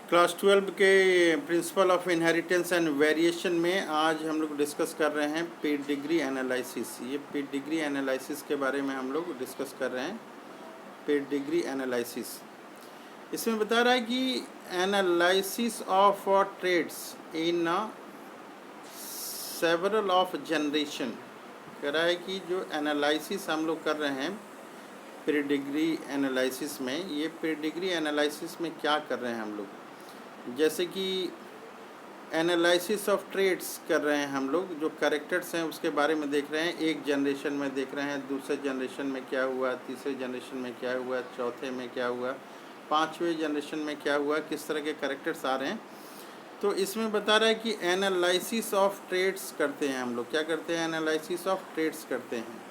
Class 12 के principle of inheritance and variation में आज हम लोग डिस्कस कर रहे हैं पेडिग्री एनालिसिस। ये पेडिग्री एनालिसिस के बारे में हम लोग डिस्कस कर रहे हैं। पेडिग्री एनालिसिस इसमें बता रहा है कि analysis of traits in several of generation. कह रहा है कि जो एनालिसिस हम लोग कर रहे हैं पेडिग्री एनालिसिस में, ये पेडिग्री एनालिसिस में क्या कर रहे हैं हम लोग, जैसे कि एनालिसिस ऑफ ट्रेड्स कर रहे हैं हम लोग, जो कैरेक्टर्स हैं उसके बारे में देख रहे हैं। एक जनरेशन में देख रहे हैं, दूसरे जनरेशन में क्या हुआ, तीसरे जनरेशन में क्या हुआ, चौथे में क्या हुआ, पांचवें जनरेशन में क्या हुआ, किस तरह के कैरेक्टर्स आ रहे हैं। तो इसमें बता रहा है कि एनालिसिस ऑफ ट्रेड्स करते हैं हम लोग। क्या करते हैं? एनालिसिस ऑफ ट्रेड्स करते हैं।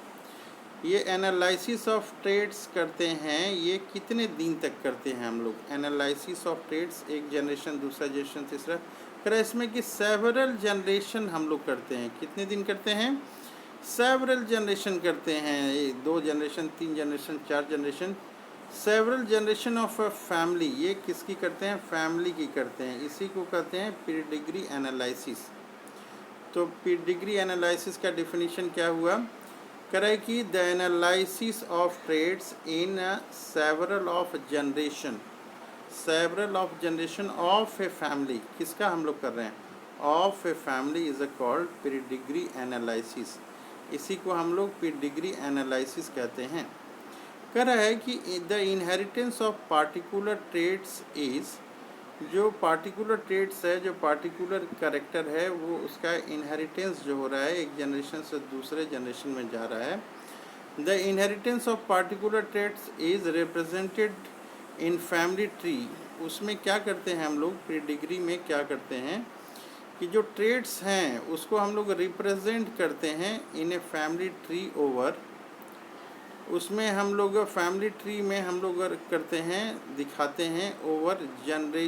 ये एनालिसिस ऑफ ट्रेड्स करते हैं, ये कितने दिन तक करते हैं हम लोग एनालिसिस ऑफ ट्रेड्स? एक जनरेशन, दूसरा जनरेशन, तीसरा। कर इसमें कि सेवरल जनरेशन हम लोग करते हैं। कितने दिन करते हैं? सेवरल जनरेशन करते हैं। 2 generation, 3 generation, 4 generation. Several generation of a family, ये किसकी करते हैं? फैमिली की करते हैं। इसी को कहते हैं पेडिग्री एनालिसिस। तो पेडिग्री एनालिसिस का डेफिनेशन क्या हुआ? करे कि the analysis of traits in several of generation, several of generation of a family. किसका हम लोग कर रहे हैं? Of a family is called pedigree analysis. इसी को हम लोग पेडिग्री एनालिसिस कहते हैं। कह रहा है कि the inheritance of particular traits is, जो पार्टिकुलर ट्रेड्स है, जो पार्टिकुलर कैरेक्टर है, वो उसका इनहेरिटेंस जो हो रहा है एक जनरेशन से दूसरे जनरेशन में जा रहा है। The inheritance of particular traits is represented in family tree. उसमें क्या करते हैं हम लोग पेडिग्री में? क्या करते हैं कि जो ट्रेड्स हैं उसको हम लोग रिप्रेजेंट करते हैं इन ए फैमिली ट्री ओवर। उसमें हम लोग फैमिली ट्री में हम लोग करते हैं, दिखाते हैं ओवर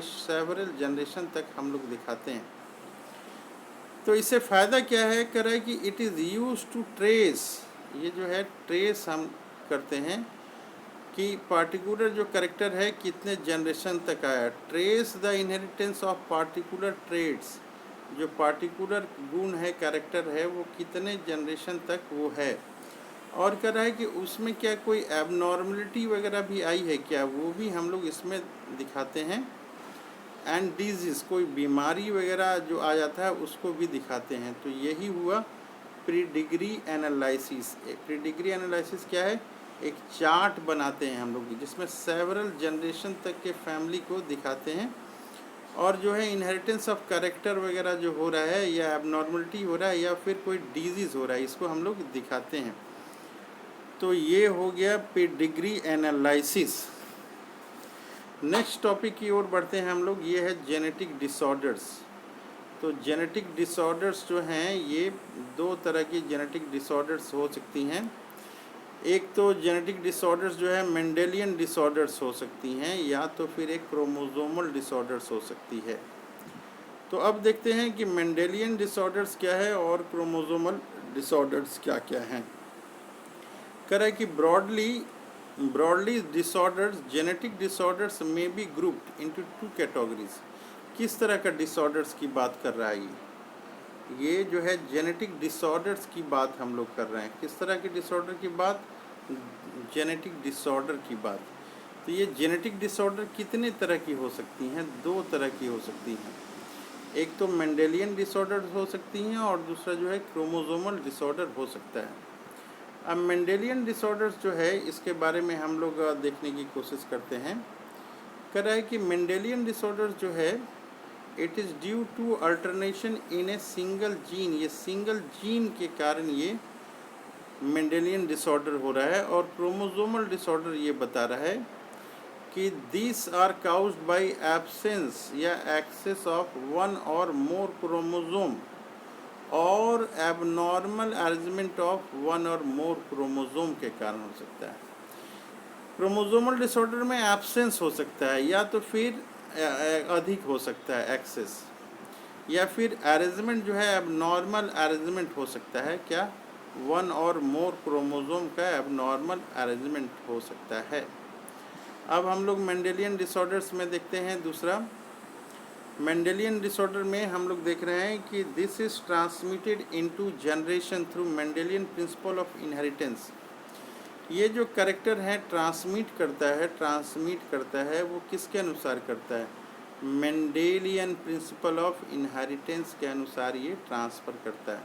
सेवरल जनरेशन तक हम लोग दिखाते हैं। तो इससे फ़ायदा क्या है? कह रहा है कि it is use to trace. ये जो है ट्रेस हम करते हैं कि पार्टिकुलर जो करेक्टर है कितने जनरेशन तक आया। Trace the inheritance of particular traits, जो पार्टिकुलर गुण है, कैरेक्टर है, वो कितने जनरेशन तक वो है। और कह रहा है कि उसमें क्या कोई एबनॉर्मलिटी वगैरह भी आई है क्या, वो भी हम लोग इसमें दिखाते हैं। एंड डिजीज़, कोई बीमारी वगैरह जो आ जाता है उसको भी दिखाते हैं। तो यही हुआ पेडिग्री एनालिसिस। पेडिग्री एनालिसिस क्या है? एक चार्ट बनाते हैं हम लोग जिसमें सेवरल जनरेशन तक के फैमिली को दिखाते हैं, और जो है इनहेरिटेंस ऑफ कैरेक्टर वगैरह जो हो रहा है, या एबनॉर्मलिटी हो रहा है, या फिर कोई डिजीज़ हो रहा है, इसको हम लोग दिखाते हैं। तो ये हो गया पेडिग्री एनालिसिस। नेक्स्ट टॉपिक की ओर बढ़ते हैं हम लोग, ये है जेनेटिक डिसऑर्डर्स। तो जेनेटिक डिसऑर्डर्स जो हैं, ये 2 तरह की जेनेटिक डिसऑर्डर्स हो सकती हैं। एक तो जेनेटिक डिसऑर्डर्स जो है मेंडेलियन डिसऑर्डर्स हो सकती हैं, या तो फिर एक क्रोमोसोमल डिसऑर्डर्स हो सकती है। तो अब देखते हैं कि मेंडेलियन डिसऑर्डर्स क्या है और क्रोमोसोमल डिसऑर्डर्स क्या क्या हैं। कह रहा है कि ब्रॉडली डिसऑर्डर्स, जेनेटिक डिसऑर्डर्स में बी ग्रुप्ड इनटू 2 कैटेगरीज। किस तरह का डिसऑर्डर्स की बात कर रहा है ये जो है जेनेटिक डिसऑर्डर्स की बात हम लोग कर रहे हैं। किस तरह के डिसऑर्डर की बात? जेनेटिक डिसऑर्डर की बात। तो ये जेनेटिक डिसऑर्डर कितने तरह की हो सकती हैं? 2 तरह की हो सकती हैं। एक तो मेंडेलियन डिसऑर्डर हो सकती हैं, और दूसरा जो है क्रोमोसोमल डिसऑर्डर हो सकता है। अब मेंडेलियन डिसऑर्डर्स जो है, इसके बारे में हम लोग देखने की कोशिश करते हैं। कह रहा है कि मेंडेलियन डिसऑर्डर्स जो है, it is due to alternation in a single gene. ये सिंगल जीन के कारण ये मेंडेलियन डिसऑर्डर हो रहा है। और क्रोमोसोमल डिसऑर्डर ये बता रहा है कि this are caused by absence या एक्सेस ऑफ 1 और मोर क्रोमोसोम और एबनॉर्मल अरेंजमेंट ऑफ 1 और मोर क्रोमोसोम के कारण हो सकता है। क्रोमोसोमल डिसऑर्डर में एब्सेंस हो सकता है, या तो फिर अधिक हो सकता है एक्सेस, या फिर अरेंजमेंट जो है एबनॉर्मल अरेंजमेंट हो सकता है। क्या? 1 और मोर क्रोमोसोम का एबनॉर्मल अरेंजमेंट हो सकता है। अब हम लोग मेंडेलियन डिसऑर्डर्स में देखते हैं दूसरा, मेंडेलियन डिसऑर्डर में हम लोग देख रहे हैं कि this is transmitted into generation through Mendelian principle of inheritance. ये जो कैरेक्टर है ट्रांसमिट करता है वो किसके अनुसार करता है? मेंडेलियन प्रिंसिपल ऑफ इनहेरिटेंस के अनुसार ये ट्रांसफ़र करता है।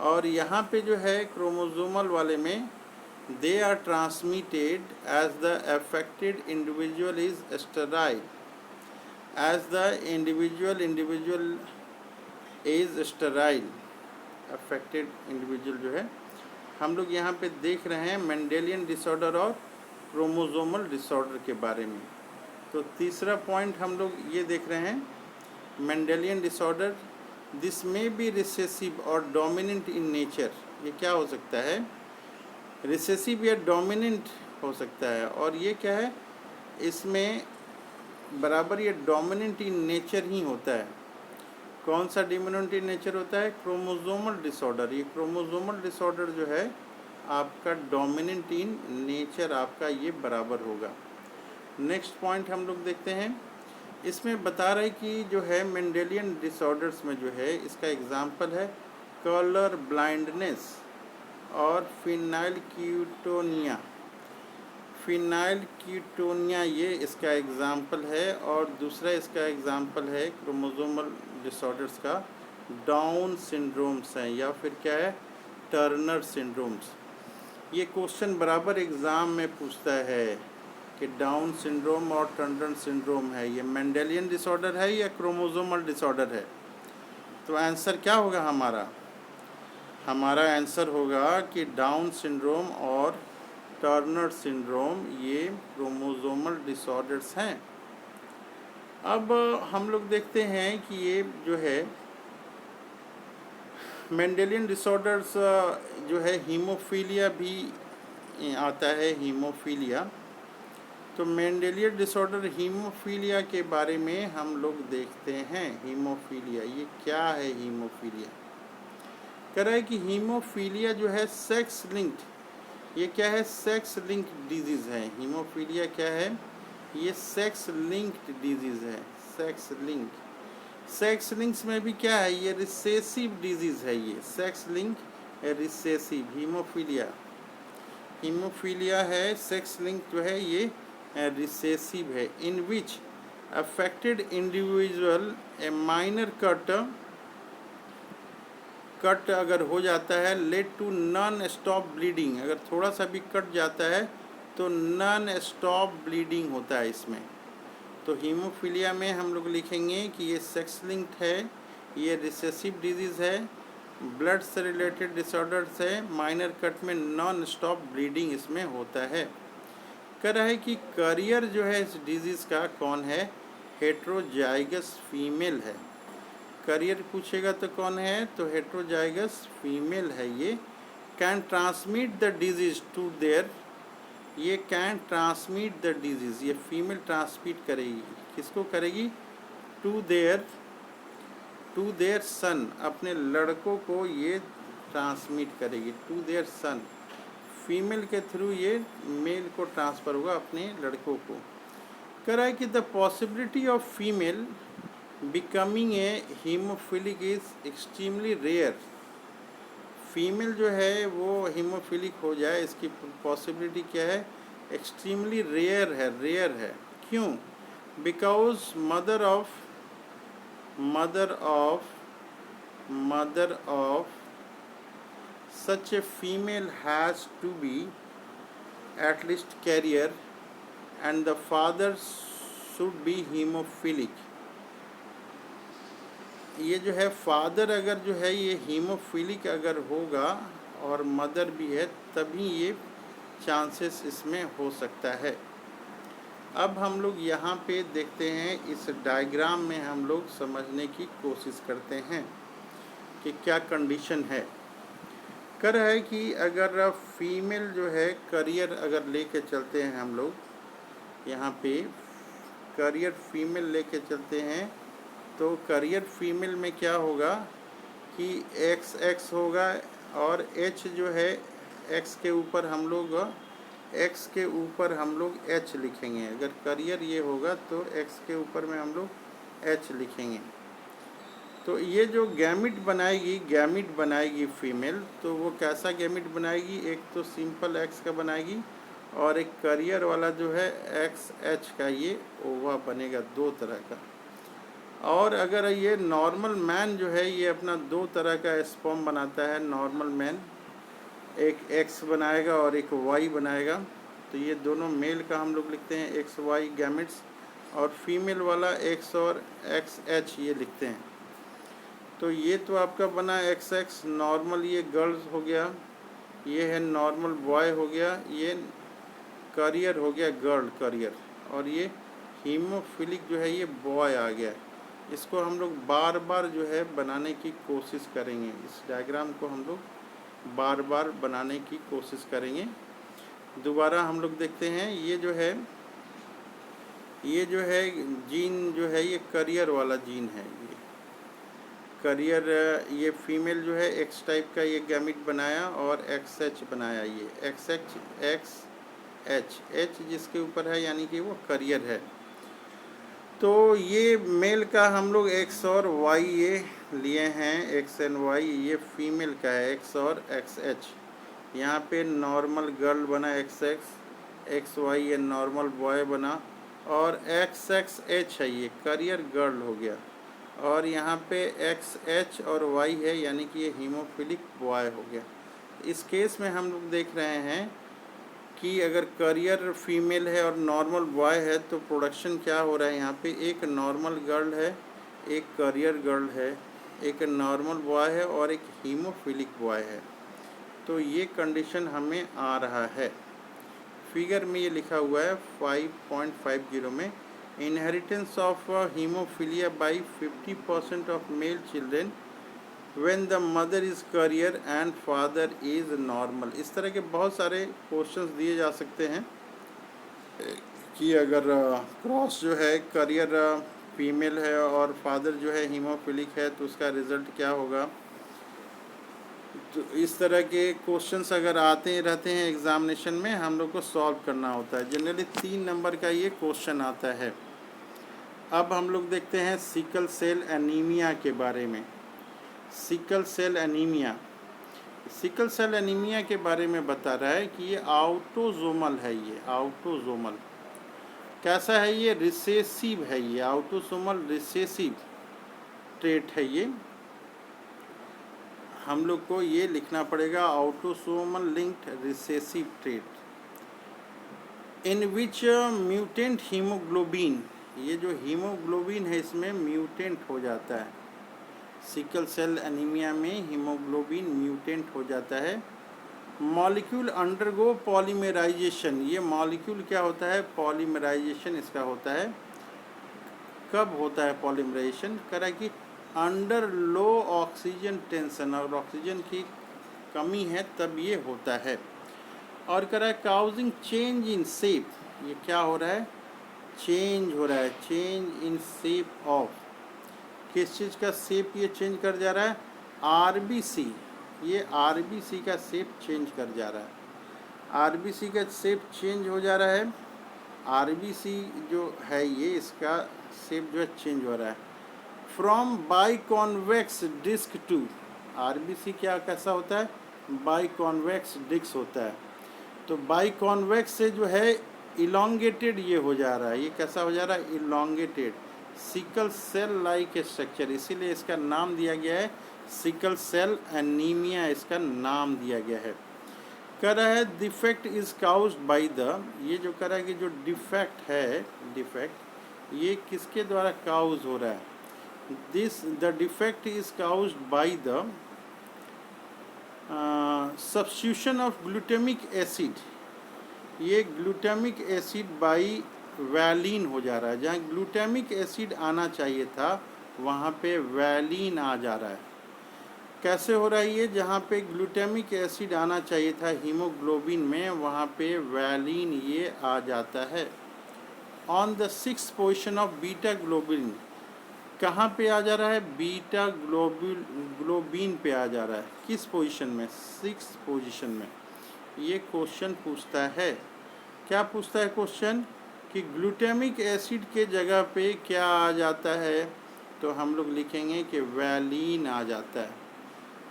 और यहाँ पे जो है क्रोमोसोमल वाले में they are transmitted as the affected individual is sterile, as the individual is sterile. Affected individual जो है हम लोग यहाँ पे देख रहे हैं मेंडेलियन डिसऑर्डर और क्रोमोसोमल डिसऑर्डर के बारे में। तो तीसरा पॉइंट हम लोग ये देख रहे हैं मेंडेलियन डिसऑर्डर, दिस में बी रिसेसिव और डोमिनेंट इन नेचर। ये क्या हो सकता है? रिसेसिव या डोमिनेंट हो सकता है। और ये क्या है? इसमें बराबर ये डोमिनेंट इन नेचर ही होता है। कौन सा डोमिनेंट इन नेचर होता है? Chromosomal disorder. ये क्रोमोसोमल डिसऑर्डर जो है आपका डोमिनेंट इन नेचर आपका ये बराबर होगा। नेक्स्ट पॉइंट हम लोग देखते हैं, इसमें बता रहे कि जो है मेंडेलियन डिसऑर्डर्स में जो है इसका एग्जांपल है कलर ब्लाइंडनेस और फिनाइलकीटोनिया। फिनाइलकीटोनिया ये इसका एग्जांपल है। और दूसरा इसका एग्जांपल है क्रोमोसोमल डिसऑर्डर्स का डाउन सिंड्रोम्स हैं या फिर क्या है टर्नर सिंड्रोम्स। ये क्वेश्चन बराबर एग्ज़ाम में पूछता है कि डाउन सिंड्रोम और टर्नर सिंड्रोम है ये मेंडेलियन डिसऑर्डर है या क्रोमोसोमल डिसऑर्डर है? तो आंसर क्या होगा हमारा? हमारा आंसर होगा कि डाउन सिंड्रोम और टर्नर सिंड्रोम ये क्रोमोसोमल डिसऑर्डर्स हैं। अब हम लोग देखते हैं कि ये जो है मेंडेलियन डिसऑर्डर्स जो है हीमोफीलिया भी आता है, हीमोफीलिया। तो मेंडेलियन डिसऑर्डर हीमोफीलिया के बारे में हम लोग देखते हैं। हीमोफीलिया ये क्या है? हीमोफीलिया कह रहा है कि हीमोफीलिया जो है सेक्स लिंक्ड, ये क्या है? सेक्स लिंक्ड डिजीज़ है। हीमोफीलिया क्या है? ये सेक्स लिंक्ड डिजीज़ है। सेक्स लिंक्स में भी क्या है? ये रिसेसिव डिजीज़ है। ये सेक्स लिंक रिसेसिव हीमोफीलिया है। सेक्स लिंक जो है ये रिसेसिव है। In which affected individual a minor cut अगर हो जाता है led to non stop bleeding. अगर थोड़ा सा भी कट जाता है तो नॉन स्टॉप ब्लीडिंग होता है इसमें। तो हीमोफीलिया में हम लोग लिखेंगे कि ये सेक्स लिंक्ड है, ये रिसेसिव डिजीज़ है, ब्लड से रिलेटेड डिसऑर्डर्स है, माइनर कट में नॉन स्टॉप ब्लीडिंग इसमें होता है। कह रहा है कि करियर जो है इस डिजीज़ का कौन है? हेट्रोजाइगस फीमेल है। करियर पूछेगा तो कौन है? तो हेट्रोजाइगस फीमेल है। ये can transmit the disease to their, ये कैन ट्रांसमिट द डिजीज़, ये फीमेल ट्रांसमिट करेगी। किसको करेगी? टू देयर सन, अपने लड़कों को ये ट्रांसमिट करेगी। टू देयर सन, फीमेल के थ्रू ये मेल को ट्रांसफ़र होगा अपने लड़कों को। कह रहा है कि the possibility of female becoming a haemophilic is extremely rare. Female जो है वो हीमोफिलिक हो जाए इसकी पॉसिबिलिटी क्या है? एक्सट्रीमली रेयर है। क्यों? Because mother of such a female has to be at least carrier and the father should be hemophilic। ये जो है फादर अगर जो है ये हीमोफिलिक अगर होगा और मदर भी है तभी ये चांसेस इसमें हो सकता है। अब हम लोग यहाँ पे देखते हैं इस डायग्राम में हम लोग समझने की कोशिश करते हैं कि क्या कंडीशन है। कर है कि अगर फीमेल जो है करियर अगर लेके चलते हैं हम लोग यहाँ पे करियर फीमेल लेके चलते हैं तो करियर फीमेल में क्या होगा कि XX होगा और H जो है X के ऊपर हम लोग H लिखेंगे। अगर करियर ये होगा तो X के ऊपर में हम लोग एच लिखेंगे। तो ये जो गैमिट बनाएगी फीमेल, तो वो कैसा गैमिट बनाएगी? एक तो सिंपल एक्स का बनाएगी और एक करियर वाला जो है एक्स एच का, ये ओवा बनेगा 2 तरह का। और अगर ये नॉर्मल मैन जो है ये अपना 2 तरह का स्पर्म बनाता है। नॉर्मल मैन एक एक्स बनाएगा और एक वाई बनाएगा, तो ये दोनों मेल का हम लोग लिखते हैं एक्स वाई गैमेट्स, और फीमेल वाला एक्स और एक्स एच ये लिखते हैं। तो ये तो आपका बना एक्स एक्स नॉर्मल, ये गर्ल्स हो गया, ये है नॉर्मल बॉय हो गया, ये करियर हो गया गर्ल करियर, और ये हीमोफिलिक जो है ये बॉय आ गया। इसको हम लोग बार बार जो है बनाने की कोशिश करेंगे। इस डायग्राम को हम लोग बार बार बनाने की कोशिश करेंगे। दोबारा हम लोग देखते हैं, ये जो है जीन जो है ये करियर वाला जीन है। ये करियर, ये फीमेल जो है एक्स टाइप का ये गैमिट बनाया और एक्स एच बनाया। ये एक्स एच जिसके ऊपर है यानी कि वो करियर है। तो ये मेल का हम लोग एक्स और वाई ये लिए हैं, एक्स एंड वाई। ये फीमेल का है एक्स और एक्स एच। यहाँ पे नॉर्मल गर्ल बना एक्स एक्स वाई, ये नॉर्मल बॉय बना, और एक्स एक्स एच है ये करियर गर्ल हो गया, और यहाँ पे एक्स एच और वाई है यानी कि ये हीमोफिलिक बॉय हो गया। इस केस में हम लोग देख रहे हैं कि अगर करियर फीमेल है और नॉर्मल बॉय है तो प्रोडक्शन क्या हो रहा है? यहाँ पे एक नॉर्मल गर्ल है, एक करियर गर्ल है, एक नॉर्मल बॉय है और एक हीमोफिलिक बॉय है। तो ये कंडीशन हमें आ रहा है। फिगर में ये लिखा हुआ है 5.50 में, inheritance of haemophilia by 50% of male children when the mother is career and father is normal. इस तरह के बहुत सारे क्वेश्चंस दिए जा सकते हैं कि अगर क्रॉस जो है करियर फीमेल है और फादर जो है हीमोफिलिक है तो उसका रिज़ल्ट क्या होगा। तो इस तरह के क्वेश्चंस अगर आते रहते हैं एग्जामिनेशन में, हम लोग को सॉल्व करना होता है। जनरली 3 नंबर का ये क्वेश्चन आता है। अब हम लोग देखते हैं सिकल सेल एनीमिया के बारे में। सिकल सेल एनीमिया के बारे में बता रहा है कि ये ऑटोसोमल है। ये ऑटोसोमल कैसा है? ये रिसेसिव है। ये ऑटोसोमल रिसेसिव ट्रेट है। ये हम लोग को ये लिखना पड़ेगा, ऑटोसोमल लिंक्ड रिसेसिव ट्रेट इन विच म्यूटेंट हीमोग्लोबिन, ये जो हीमोग्लोबिन है इसमें म्यूटेंट हो जाता है। सिकल सेल एनीमिया में हीमोग्लोबिन म्यूटेंट हो जाता है। मॉलिक्यूल अंडरगो पॉलीमराइजेशन, ये मॉलिक्यूल क्या होता है? पॉलीमराइजेशन इसका होता है। कब होता है पॉलीमराइजेशन? करा कि अंडर लो ऑक्सीजन टेंशन, और ऑक्सीजन की कमी है तब ये होता है। और करा काउजिंग चेंज इन शेप, ये क्या हो रहा है? चेंज हो रहा है, चेंज इन शेप ऑफ, किस चीज़ का शेप ये चेंज कर जा रहा है? आरबीसी, ये आरबीसी का शेप चेंज कर जा रहा है। आरबीसी का शेप चेंज हो जा रहा है। आरबीसी जो है ये इसका शेप जो है चेंज हो रहा है। From biconvex disc to, RBC क्या कैसा होता है? बाई कॉन्वेक्स डिस्क होता है। तो बाई कॉन्वेक्स से जो है इलोंगेटेड ये हो जा रहा है। ये कैसा हो जा रहा है? Elongated, sickle cell like structure, इसीलिए इसका नाम दिया गया है सिकल सेल एनीमिया, इसका नाम दिया गया है। कह रहा है defect is caused by the, ये जो कह रहा है कि जो डिफेक्ट है, डिफेक्ट ये किसके द्वारा काउज हो रहा है? The defect is caused by the substitution of glutamic acid, ये ग्लूटामिक एसिड बाई वैलिन हो जा रहा है। जहाँ ग्लूटामिक एसिड आना चाहिए था वहाँ पे वैलिन आ जा रहा है। कैसे हो रहा है ये? जहाँ पे ग्लूटामिक एसिड आना चाहिए था हीमोग्लोबिन में, वहाँ पे वैलिन ये आ जाता है। On the 6th position of beta globin, कहाँ पे आ जा रहा है? बीटा ग्लोबिन पे आ जा रहा है। किस पोजीशन में? 6th पोजीशन में। ये क्वेश्चन पूछता है, क्या पूछता है क्वेश्चन? कि ग्लूटामिक एसिड के जगह पे क्या आ जाता है, तो हम लोग लिखेंगे कि वैलीन आ जाता है।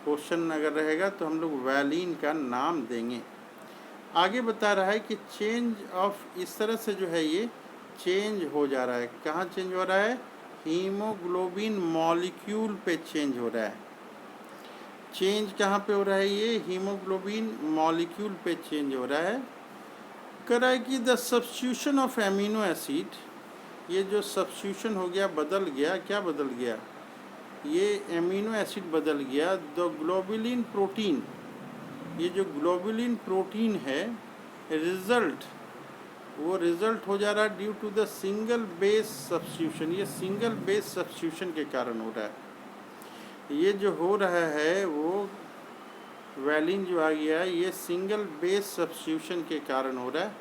क्वेश्चन अगर रहेगा तो हम लोग वैलीन का नाम देंगे। आगे बता रहा है कि चेंज ऑफ, इस तरह से जो है ये चेंज हो जा रहा है। कहाँ चेंज हो रहा है? हीमोग्लोबिन मॉलिक्यूल पे चेंज हो रहा है। चेंज कहाँ पे हो रहा है? ये हीमोग्लोबिन मॉलिक्यूल पे चेंज हो रहा है। कह रहा है कि the substitution of amino acid, ये जो सब्स्टिट्यूशन हो गया, बदल गया, क्या बदल गया? ये एमिनो एसिड बदल गया। द ग्लोबुलिन प्रोटीन, ये जो ग्लोबुलिन प्रोटीन है, रिजल्ट, वो रिजल्ट हो जा रहा है due to the single base substitution. ये सिंगल बेस सब्स्टिट्यूशन के कारण हो रहा है। ये जो हो रहा है वो वैलिन जो आ गया है, ये सिंगल बेस सब्स्टिट्यूशन के कारण हो रहा है।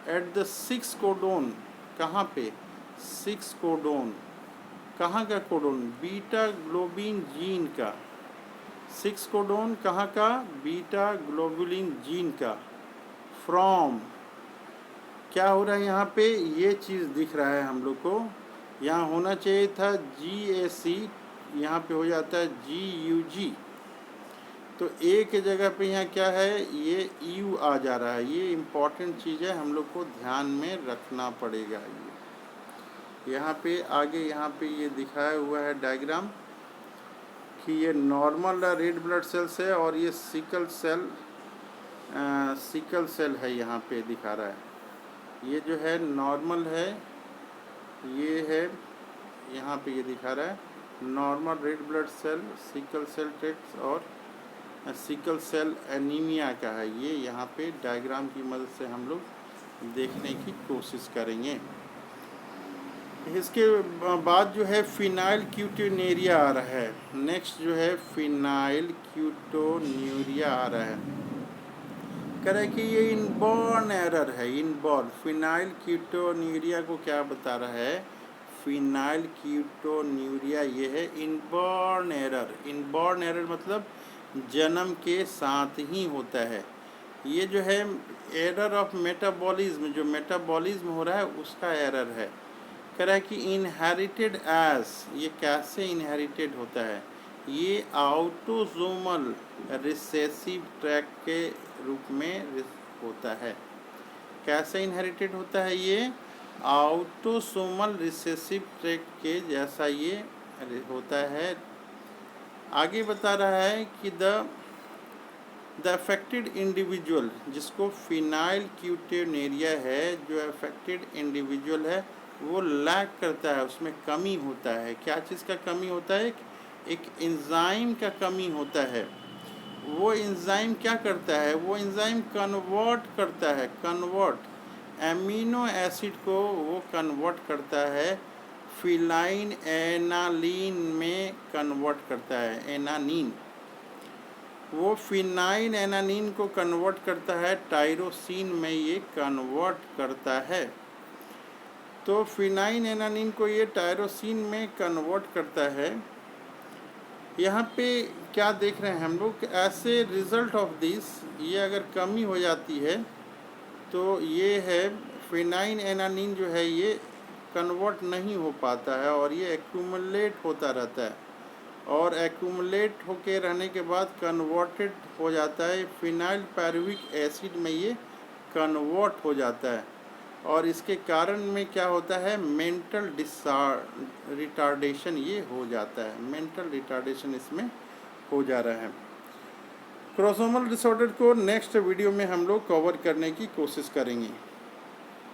एट द 6 कोडोन, कहाँ पे? 6 कोडोन, कहाँ का कोडोन? बीटा ग्लोबिन जीन का। 6 कोडोन कहाँ का? बीटा ग्लोबुलिन जीन का। फ्रॉम, क्या हो रहा है यहाँ पे? ये चीज़ दिख रहा है हम लोग को। यहाँ होना चाहिए था GAC, यहाँ पे हो जाता है GUG। तो ए के जगह पे यहाँ क्या है? ये यू आ जा रहा है। ये इम्पॉर्टेंट चीज़ है, हम लोग को ध्यान में रखना पड़ेगा। ये यहाँ पे आगे, यहाँ पे ये दिखाया हुआ है डायग्राम कि ये नॉर्मल रेड ब्लड सेल्स है और ये सिकल सेल है, यहाँ पे दिखा रहा है। ये जो है नॉर्मल है, ये है यहाँ पे ये दिखा रहा है normal red blood cell, sickle cell traits और सिकल सेल एनीमिया का है। ये यहाँ पे डायग्राम की मदद से हम लोग देखने की कोशिश करेंगे। इसके बाद जो है फिनाइल क्यूटोन्यूरिया आ रहा है। नेक्स्ट जो है फिनाइल क्यूटोन्यूरिया आ रहा है। कह रहा है कि ये इनबॉर्न एरर है। इनबॉर्न, फिनाइल क्यूटोन्यूरिया को क्या बता रहा है? फिनाइल क्यूटोन्यूरिया ये है इनबॉर्न एरर। इनबॉर्न एरर मतलब जन्म के साथ ही होता है। ये जो है एरर ऑफ मेटाबॉलिज्म, जो मेटाबॉलिज्म हो रहा है उसका एरर है। कह रहा है कि इनहेरिटेड एज, ये कैसे इनहेरिटेड होता है? ये ऑटोसोमल रिसेसिव ट्रैक के रूप में होता है। कैसे इनहेरिटेड होता है? ये ऑटोसोमल रिसेसिव ट्रैक के जैसा ये होता है। आगे बता रहा है कि द अफेक्टेड इंडिविजुअल, जिसको फिनाइल क्यूटोन्यूरिया है, जो अफेक्टेड इंडिविजुअल है वो लैक करता है, उसमें कमी होता है। क्या चीज़ का कमी होता है? एक एंजाइम का कमी होता है। वो एंजाइम क्या करता है? वो एंजाइम कन्वर्ट करता है, कन्वर्ट एमिनो एसिड को वो कन्वर्ट करता है, फिनाइल एनालिन में कन्वर्ट करता है। एनानिन, वो फिनाइल एनानिन को कन्वर्ट करता है, टायरोसिन में ये कन्वर्ट करता है। तो फिनाइल एनानिन को ये टायरोसिन में कन्वर्ट करता है। यहाँ पे क्या देख रहे हैं हम लोग? ऐसे रिजल्ट ऑफ दिस, ये अगर कमी हो जाती है तो ये है फिनाइल एनानिन जो है ये कन्वर्ट नहीं हो पाता है और ये एक्यूमुलेट होता रहता है, और एक्यूमुलेट होके रहने के बाद कन्वर्टेड हो जाता है फिनाइल पायरुविक एसिड में, ये कन्वर्ट हो जाता है। और इसके कारण में क्या होता है? मेंटल रिटार्डेशन ये हो जाता है। मेंटल रिटार्डेशन इसमें हो जा रहा है। क्रोमोसोमल डिसऑर्डर को नेक्स्ट वीडियो में हम लोग कवर करने की कोशिश करेंगे।